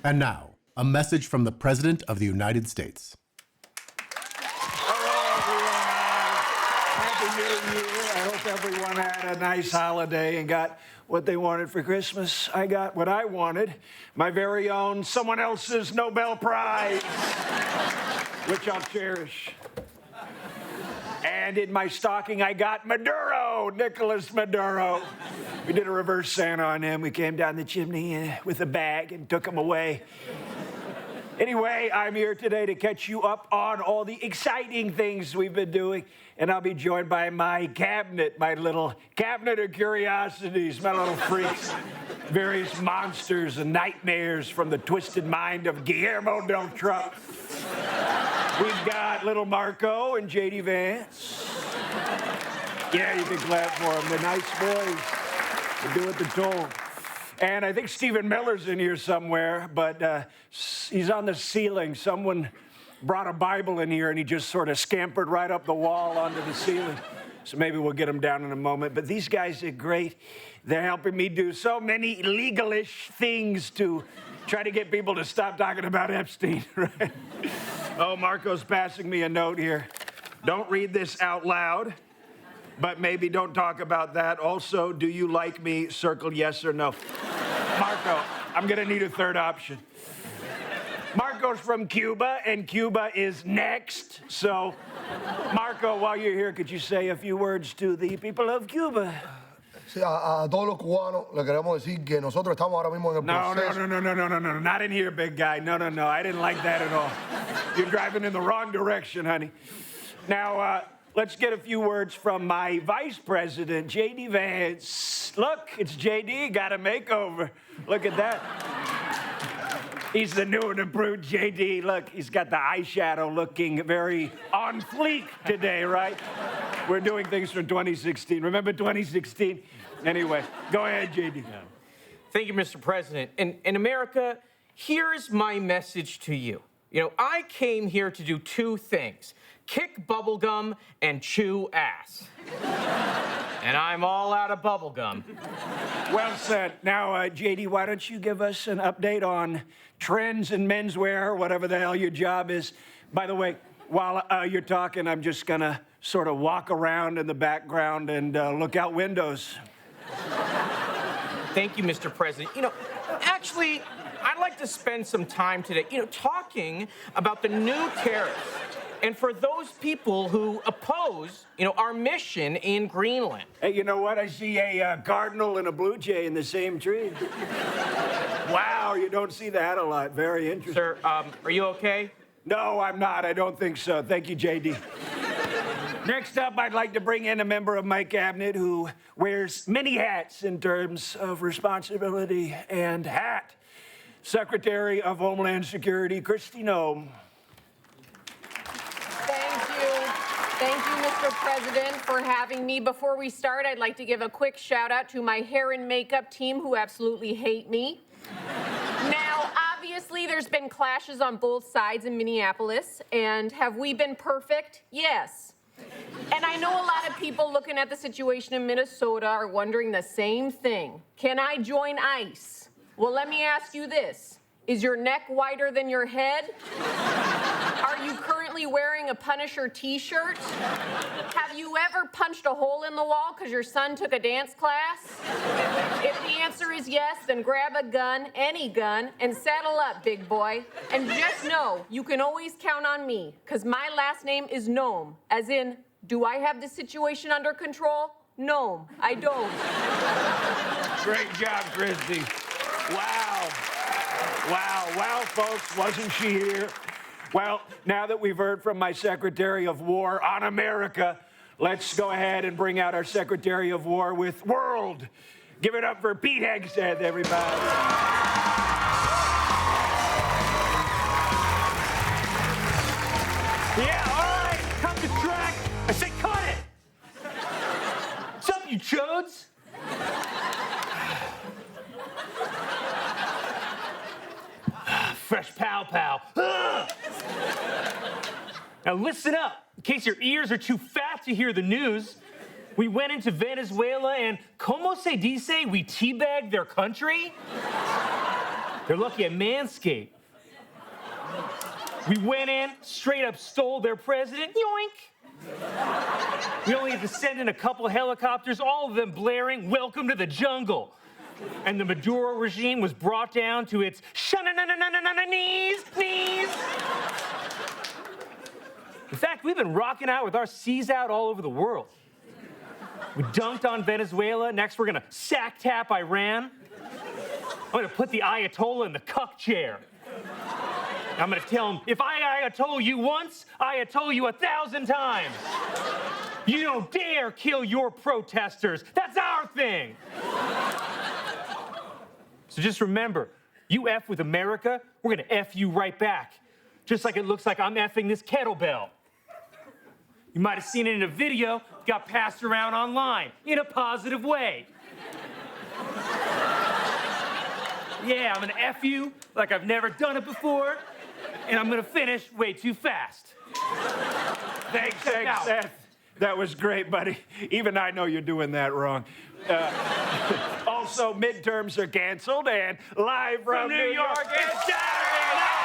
And now, a message from the President of the United States. Happy New Year. I hope everyone had a nice holiday and got what they wanted for Christmas. I got what I wanted, my very own someone else's Nobel Prize, which I'll cherish. And in my stocking, I got Maduro, Nicolas Maduro. We did a reverse Santa on him. We came down the chimney with a bag and took him away. Anyway, I'm here today to catch you up on all the exciting things we've been doing, and I'll be joined by my cabinet, my little cabinet of curiosities, my little freaks, various monsters and nightmares from the twisted mind of Guillermo del Trump. We've got little Marco and J.D. Vance. Yeah, you can clap for them. They're nice boys. They do what they're told. And I think Stephen Miller's in here somewhere, but he's on the ceiling. Someone brought a Bible in here, and he just sort of scampered right up the wall onto the ceiling. So maybe we'll get him down in a moment. But these guys are great. They're helping me do so many legalish things to try to get people to stop talking about Epstein, right? Oh, Marco's passing me a note here. Don't read this out loud, but maybe don't talk about that. Also, do you like me? Circle yes or no. Marco, I'm gonna need a third option. Marco's from Cuba, and Cuba is next. So, Marco, while you're here, could you say a few words to the people of Cuba? Sí, a todos los cubanos le queremos decir que nosotros estamos ahora mismo en el proceso. No, not in here, big guy. No, I didn't like that at all. You're driving in the wrong direction, honey. Now, let's get a few words from my vice president, J.D. Vance. Look, it's J.D., got a makeover. Look at that. He's the new and improved J.D. Look, he's got the eyeshadow looking very on fleek today, right? We're doing things from 2016. Remember 2016? Anyway, go ahead, J.D. Yeah. Thank you, Mr. President. In America, here's my message to you. You know, I came here to do two things: kick bubblegum and chew ass. And I'm all out of bubblegum. Well said. Now, J.D., why don't you give us an update on trends in menswear, whatever the hell your job is. By the way, while you're talking, I'm just gonna sort of walk around in the background and look out windows. Thank you, Mr. President. You know, actually, I'd like to spend some time today, talking about the new tariffs. And for those people who oppose, our mission in Greenland. Hey, you know what? I see a cardinal and a blue jay in the same tree. Wow, you don't see that a lot. Very interesting. Sir, are you okay? No, I'm not. I don't think so. Thank you, J.D. Next up, I'd like to bring in a member of my cabinet who wears many hats in terms of responsibility and hat. Secretary of Homeland Security, Kristi Noem. Thank you, Mr. President, for having me. Before we start, I'd like to give a quick shout out to my hair and makeup team who absolutely hate me. Now, obviously, there's been clashes on both sides in Minneapolis, and have we been perfect? Yes. And I know a lot of people looking at the situation in Minnesota are wondering the same thing. Can I join ICE? Well, let me ask you this. Is your neck wider than your head? Are you currently wearing a Punisher t-shirt? Have you ever punched a hole in the wall because your son took a dance class? If the answer is yes, then grab a gun, any gun, and saddle up, big boy. And just know, you can always count on me, because my last name is Noem, as in, do I have the situation under control? No, I don't. Great job, Kristi. Wow, folks, wasn't she here? Well, now that we've heard from my Secretary of War on America, let's go ahead and bring out our Secretary of War with World. Give it up for Pete Hegseth, everybody. Yeah, all right, cut the track. I said cut it. What's up, you chodes? Fresh pow pow. Now listen up, in case your ears are too fat to hear the news. We went into Venezuela and como se dice we teabagged their country? They're lucky at Manscaped. We went in, straight up stole their president. Yoink! We only had to send in a couple helicopters, all of them blaring, "Welcome to the jungle." And the Maduro regime was brought down to its knees. In fact, we've been rocking out with our C's out all over the world. We dunked on Venezuela. Next, we're gonna sack tap Iran. I'm gonna put the Ayatollah in the cuck chair. I'm gonna tell him, if I Ayatollah you once, Ayatollah you 1,000 times. You don't dare kill your protesters. That's our thing. So just remember, you F with America, we're gonna F you right back. Just like it looks like I'm effing this kettlebell. You might have seen it in a video, got passed around online in a positive way. Yeah, I'm gonna F you like I've never done it before, and I'm gonna finish way too fast. Thanks, Seth. That was great, buddy. Even I know you're doing that wrong. Also, midterms are canceled, and live from New York, it's Saturday Night